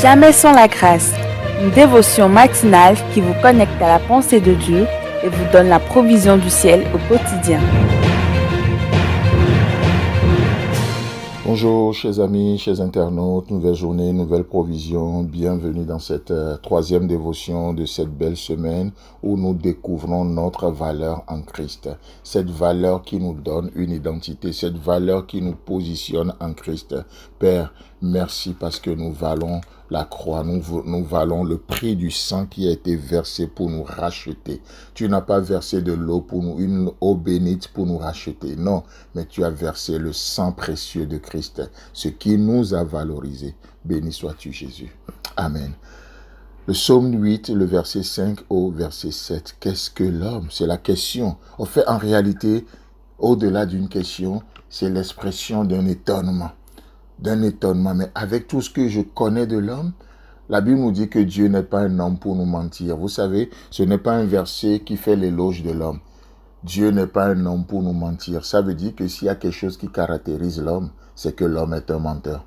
Jamais sans la grâce, une dévotion matinale qui vous connecte à la pensée de Dieu et vous donne la provision du ciel au quotidien. Bonjour chers amis, chers internautes, nouvelle journée, nouvelle provision, bienvenue dans cette troisième dévotion de cette belle semaine où nous découvrons notre valeur en Christ. Cette valeur qui nous donne une identité, cette valeur qui nous positionne en Christ. Père, merci parce que nous valons la croix, nous valons le prix du sang qui a été versé pour nous racheter. Tu n'as pas versé de l'eau pour nous, une eau bénite pour nous racheter, non, mais tu as versé le sang précieux de Christ, ce qui nous a valorisés. Béni sois-tu Jésus. Amen. Le psaume 8, le verset 5 au verset 7. Qu'est-ce que l'homme? C'est la question. En réalité, au-delà d'une question, c'est l'expression d'un étonnement. Mais avec tout ce que je connais de l'homme, la Bible nous dit que Dieu n'est pas un homme pour nous mentir. Vous savez, ce n'est pas un verset qui fait l'éloge de l'homme. Dieu n'est pas un homme pour nous mentir. Ça veut dire que s'il y a quelque chose qui caractérise l'homme, c'est que l'homme est un menteur.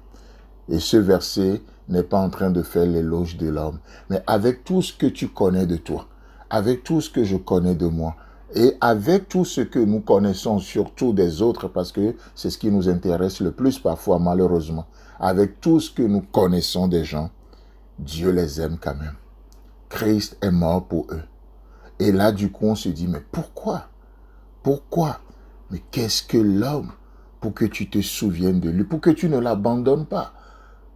Et ce verset n'est pas en train de faire l'éloge de l'homme. Mais avec tout ce que tu connais de toi, avec tout ce que je connais de moi, et avec tout ce que nous connaissons surtout des autres, parce que c'est ce qui nous intéresse le plus parfois malheureusement, avec tout ce que nous connaissons des gens, Dieu les aime quand même. Christ est mort pour eux. Et là du coup on se dit, mais pourquoi? Pourquoi? Mais qu'est-ce que l'homme pour que tu te souviennes de lui, pour que tu ne l'abandonnes pas,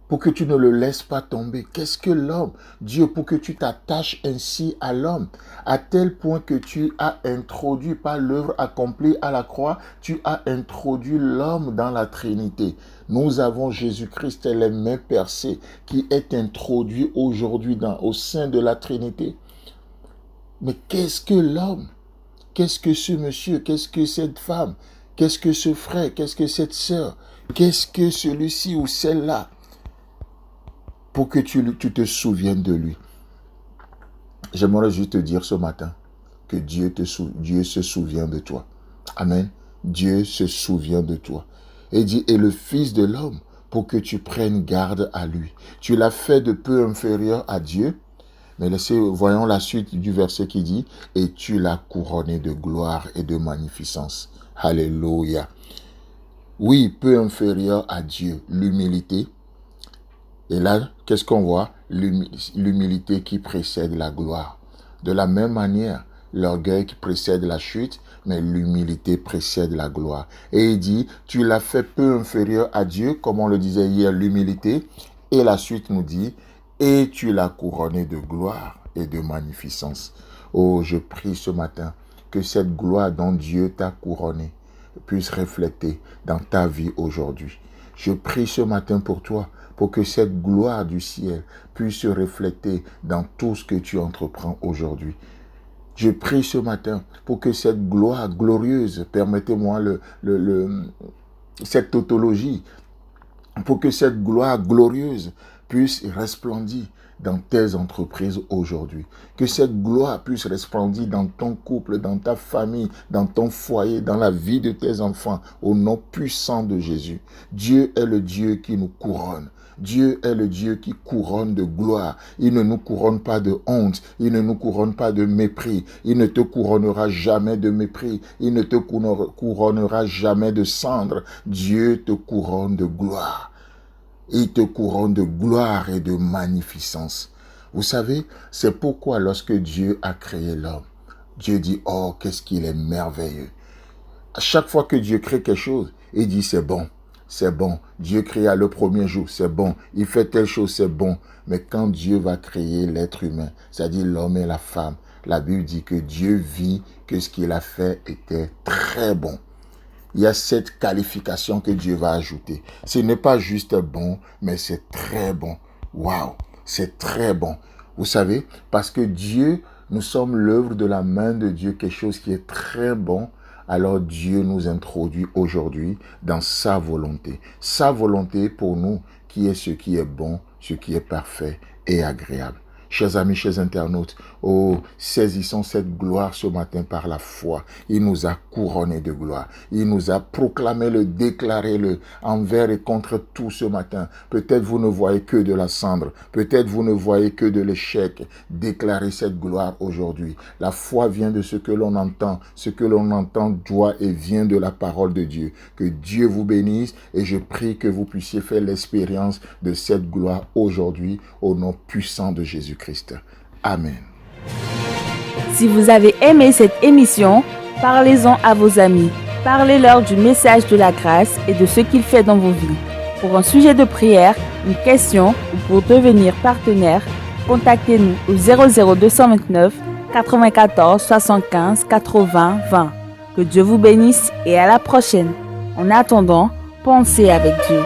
pour que tu ne le laisses pas tomber? Qu'est-ce que l'homme? Dieu, pour que tu t'attaches ainsi à l'homme, à tel point que tu as introduit, par l'œuvre accomplie à la croix, tu as introduit l'homme dans la Trinité. Nous avons Jésus-Christ, les mains percées, qui est introduit aujourd'hui au sein de la Trinité. Mais qu'est-ce que l'homme? Qu'est-ce que ce monsieur? Qu'est-ce que cette femme? Qu'est-ce que ce frère? Qu'est-ce que cette sœur? Qu'est-ce que celui-ci ou celle-là? Pour que tu te souviennes de lui. J'aimerais juste te dire ce matin que Dieu se souvient de toi. Amen. Dieu se souvient de toi. Et dit, et le Fils de l'homme, pour que tu prennes garde à lui. Tu l'as fait de peu inférieur à Dieu. Mais voyons la suite du verset qui dit, et tu l'as couronné de gloire et de magnificence. Alléluia. Oui, peu inférieur à Dieu, l'humilité. Et là, qu'est-ce qu'on voit? L'humilité qui précède la gloire. De la même manière, l'orgueil qui précède la chute, mais l'humilité précède la gloire. Et il dit, tu l'as fait peu inférieur à Dieu, comme on le disait hier, l'humilité. Et la suite nous dit, et tu l'as couronné de gloire et de magnificence. Oh, je prie ce matin que cette gloire dont Dieu t'a couronné puisse refléter dans ta vie aujourd'hui. Je prie ce matin pour toi, pour que cette gloire du ciel puisse se refléter dans tout ce que tu entreprends aujourd'hui. Je prie ce matin pour que cette gloire glorieuse, permettez-moi cette tautologie, pour que cette gloire glorieuse puisse resplendir dans tes entreprises aujourd'hui. Que cette gloire puisse resplendir dans ton couple, dans ta famille, dans ton foyer, dans la vie de tes enfants, au nom puissant de Jésus. Dieu est le Dieu qui nous couronne. Dieu est le Dieu qui couronne de gloire. Il ne nous couronne pas de honte. Il ne nous couronne pas de mépris. Il ne te couronnera jamais de mépris. Il ne te couronnera jamais de cendre. Dieu te couronne de gloire. Il te couronne de gloire et de magnificence. Vous savez, c'est pourquoi lorsque Dieu a créé l'homme, Dieu dit, oh, qu'est-ce qu'il est merveilleux. À chaque fois que Dieu crée quelque chose, il dit, c'est bon. C'est bon. Dieu créa le premier jour, c'est bon. Il fait telle chose, c'est bon. Mais quand Dieu va créer l'être humain, c'est-à-dire l'homme et la femme, la Bible dit que Dieu vit que ce qu'il a fait était très bon. Il y a cette qualification que Dieu va ajouter. Ce n'est pas juste bon, mais c'est très bon. Waouh, c'est très bon. Vous savez, parce que Dieu, nous sommes l'œuvre de la main de Dieu, quelque chose qui est très bon. Alors Dieu nous introduit aujourd'hui dans sa volonté. Sa volonté pour nous, qui est ce qui est bon, ce qui est parfait et agréable. Chers amis, chers internautes, oh, saisissons cette gloire ce matin par la foi. Il nous a couronnés de gloire. Il nous a proclamé-le, déclaré-le envers et contre tout ce matin. Peut-être vous ne voyez que de la cendre. Peut-être vous ne voyez que de l'échec. Déclarez cette gloire aujourd'hui. La foi vient de ce que l'on entend. Ce que l'on entend doit et vient de la parole de Dieu. Que Dieu vous bénisse et je prie que vous puissiez faire l'expérience de cette gloire aujourd'hui au nom puissant de Jésus-Christ. Amen. Si vous avez aimé cette émission, parlez-en à vos amis. Parlez-leur du message de la grâce et de ce qu'il fait dans vos vies. Pour un sujet de prière, une question ou pour devenir partenaire, contactez-nous au 00229 94 75 80 20. Que Dieu vous bénisse et à la prochaine. En attendant, pensez avec Dieu.